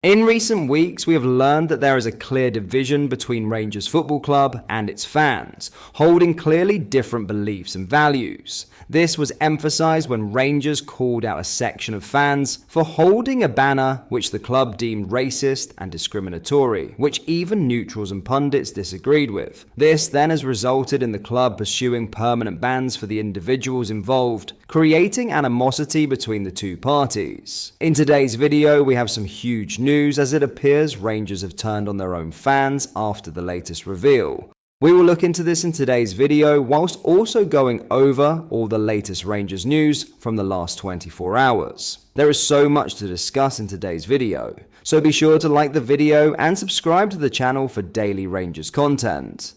In recent weeks, we have learned that there is a clear division between Rangers Football Club and its fans, holding clearly different beliefs and values. This was emphasised when Rangers called out a section of fans for holding a banner which the club deemed racist and discriminatory, which even neutrals and pundits disagreed with. This then has resulted in the club pursuing permanent bans for the individuals involved, creating animosity between the two parties. In today's video, we have some huge news as it appears Rangers have turned on their own fans after the latest reveal. We will look into this in today's video whilst also going over all the latest Rangers news from the last 24 hours. There is so much to discuss in today's video, so be sure to like the video and subscribe to the channel for daily Rangers content.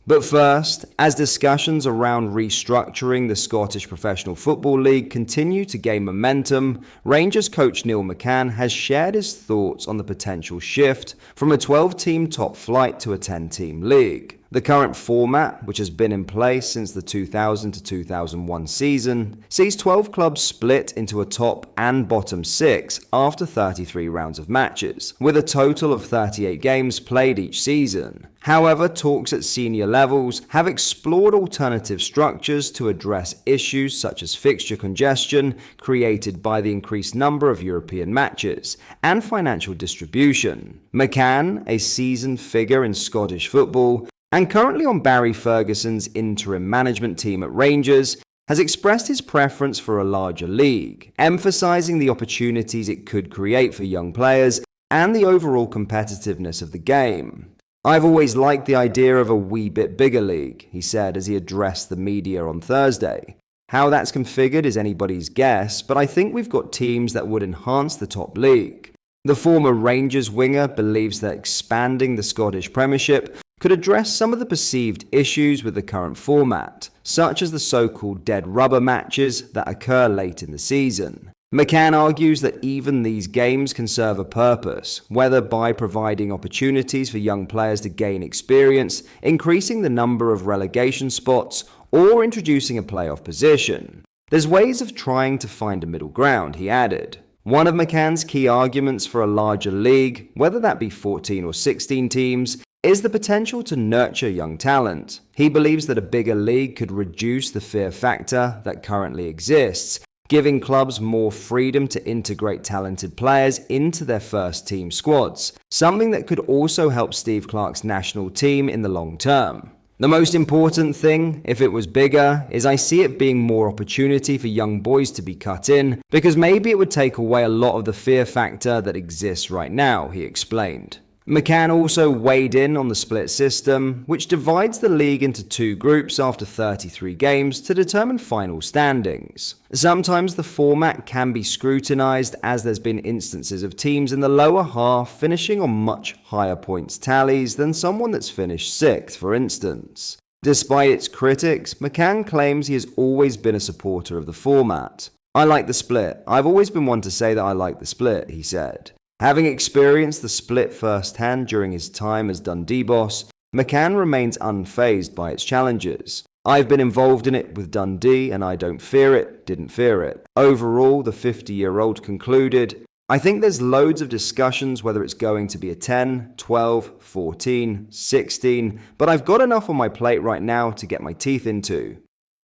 But first, as discussions around restructuring the Scottish Professional Football League continue to gain momentum, Rangers coach Neil McCann has shared his thoughts on the potential shift from a 12-team top flight to a 10-team league. The current format, which has been in place since the 2000 to 2001 season, sees 12 clubs split into a top and bottom 6 after 33 rounds of matches, with a total of 38 games played each season. However, talks at senior levels have explored alternative structures to address issues such as fixture congestion created by the increased number of European matches and financial distribution. McCann, a seasoned figure in Scottish football, and currently on Barry Ferguson's interim management team at Rangers, has expressed his preference for a larger league, emphasising the opportunities it could create for young players and the overall competitiveness of the game. "I've always liked the idea of a wee bit bigger league," he said as he addressed the media on Thursday. "How that's configured is anybody's guess, but I think we've got teams that would enhance the top league." The former Rangers winger believes that expanding the Scottish Premiership could address some of the perceived issues with the current format, such as the so-called dead rubber matches that occur late in the season. McCann argues that even these games can serve a purpose, whether by providing opportunities for young players to gain experience, increasing the number of relegation spots, or introducing a playoff position. "There's ways of trying to find a middle ground," he added. One of McCann's key arguments for a larger league, whether that be 14 or 16 teams, is the potential to nurture young talent. He believes that a bigger league could reduce the fear factor that currently exists, giving clubs more freedom to integrate talented players into their first team squads, something that could also help Steve Clarke's national team in the long term. "The most important thing, if it was bigger, is I see it being more opportunity for young boys to be cut in, because maybe it would take away a lot of the fear factor that exists right now," he explained. McCann also weighed in on the split system, which divides the league into two groups after 33 games to determine final standings. Sometimes the format can be scrutinised, as there's been instances of teams in the lower half finishing on much higher points tallies than someone that's finished 6th, for instance. Despite its critics, McCann claims he has always been a supporter of the format. "I like the split. I've always been one to say that I like the split," he said. Having experienced the split firsthand during his time as Dundee boss, McCann remains unfazed by its challenges. "I've been involved in it with Dundee and I don't fear it, didn't fear it." Overall, the 50-year-old concluded, "I think there's loads of discussions whether it's going to be a 10, 12, 14, 16, but I've got enough on my plate right now to get my teeth into."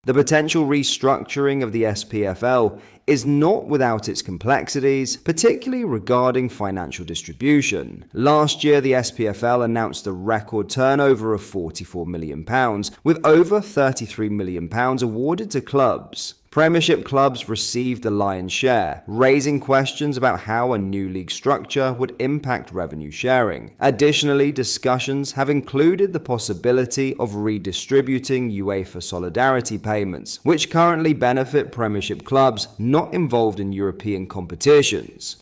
The potential restructuring of the SPFL is not without its complexities, particularly regarding financial distribution. Last year, the SPFL announced a record turnover of £44 million, with over £33 million awarded to clubs. Premiership clubs received the lion's share, raising questions about how a new league structure would impact revenue sharing. Additionally, discussions have included the possibility of redistributing UEFA solidarity payments, which currently benefit Premiership clubs not involved in European competitions.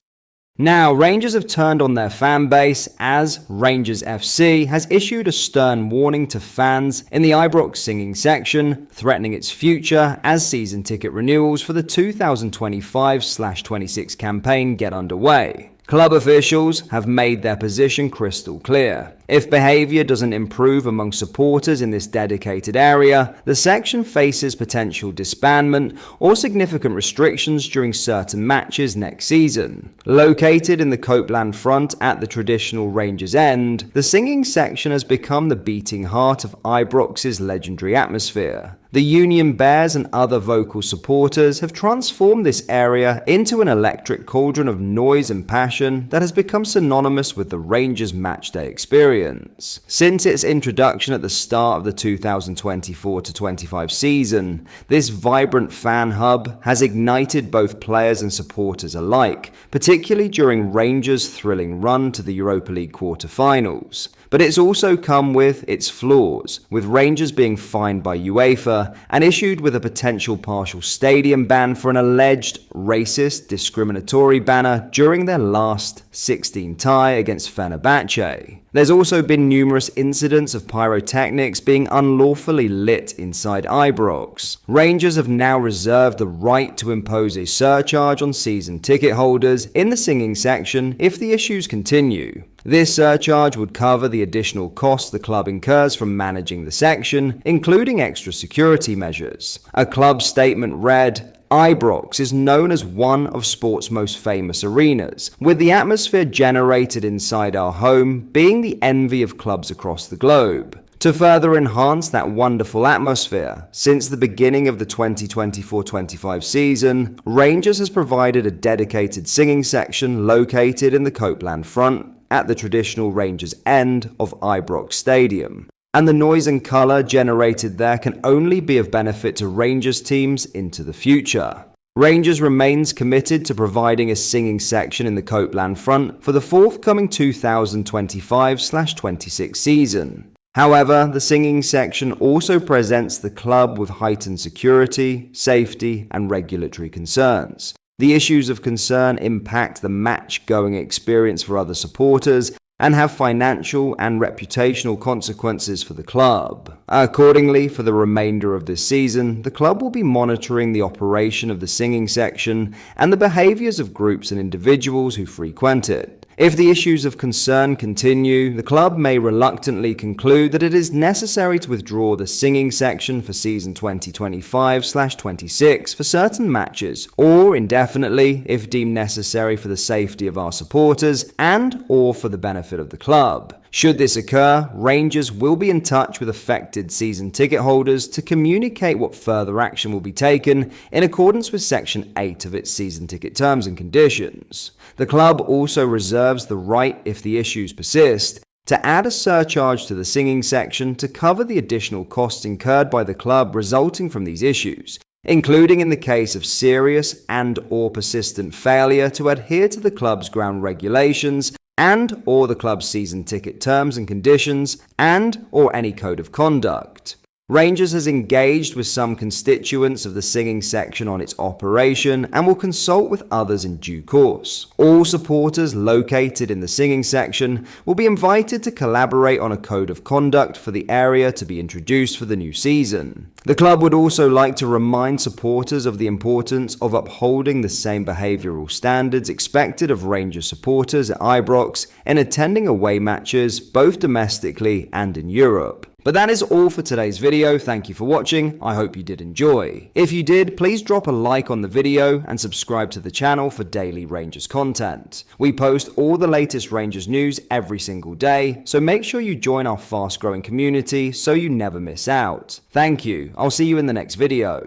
Now, Rangers have turned on their fan base as Rangers FC has issued a stern warning to fans in the Ibrox singing section, threatening its future as season ticket renewals for the 2025/26 campaign get underway. Club officials have made their position crystal clear. If behaviour doesn't improve among supporters in this dedicated area, the section faces potential disbandment or significant restrictions during certain matches next season. Located in the Copeland front at the traditional Rangers End, the singing section has become the beating heart of Ibrox's legendary atmosphere. The Union Bears and other vocal supporters have transformed this area into an electric cauldron of noise and passion that has become synonymous with the Rangers matchday experience. Since its introduction at the start of the 2024-25 season, this vibrant fan hub has ignited both players and supporters alike, particularly during Rangers' thrilling run to the Europa League quarter-finals. But it's also come with its flaws, with Rangers being fined by UEFA and issued with a potential partial stadium ban for an alleged racist, discriminatory banner during their last 16 tie against Fenerbahce. There's also been numerous incidents of pyrotechnics being unlawfully lit inside Ibrox. Rangers have now reserved the right to impose a surcharge on season ticket holders in the singing section if the issues continue. This surcharge would cover the additional costs the club incurs from managing the section, including extra security measures. A club statement read, "Ibrox is known as one of sport's most famous arenas, with the atmosphere generated inside our home being the envy of clubs across the globe. To further enhance that wonderful atmosphere, since the beginning of the 2024-25 season, Rangers has provided a dedicated singing section located in the Copeland front at the traditional Rangers End of Ibrox Stadium. And the noise and colour generated there can only be of benefit to Rangers teams into the future. Rangers remains committed to providing a singing section in the Copeland front for the forthcoming 2025-26 season. However, the singing section also presents the club with heightened security, safety, and regulatory concerns. The issues of concern impact the match-going experience for other supporters and have financial and reputational consequences for the club. Accordingly, for the remainder of this season, the club will be monitoring the operation of the singing section and the behaviours of groups and individuals who frequent it. If the issues of concern continue, the club may reluctantly conclude that it is necessary to withdraw the singing section for season 2025-26 for certain matches, or indefinitely if deemed necessary for the safety of our supporters and or for the benefit of the club. Should this occur, Rangers will be in touch with affected season ticket holders to communicate what further action will be taken in accordance with Section 8 of its season ticket terms and conditions. The club also reserves the right, if the issues persist, to add a surcharge to the singing section to cover the additional costs incurred by the club resulting from these issues, including in the case of serious and or persistent failure to adhere to the club's ground regulations and or the club's season ticket terms and conditions and or any code of conduct. Rangers has engaged with some constituents of the singing section on its operation and will consult with others in due course. All supporters located in the singing section will be invited to collaborate on a code of conduct for the area to be introduced for the new season. The club would also like to remind supporters of the importance of upholding the same behavioural standards expected of Rangers supporters at Ibrox in attending away matches both domestically and in Europe. But that is all for today's video. Thank you for watching. I hope you did enjoy. If you did, please drop a like on the video and subscribe to the channel for daily Rangers content. We post all the latest Rangers news every single day, so make sure you join our fast-growing community so you never miss out. Thank you. I'll see you in the next video.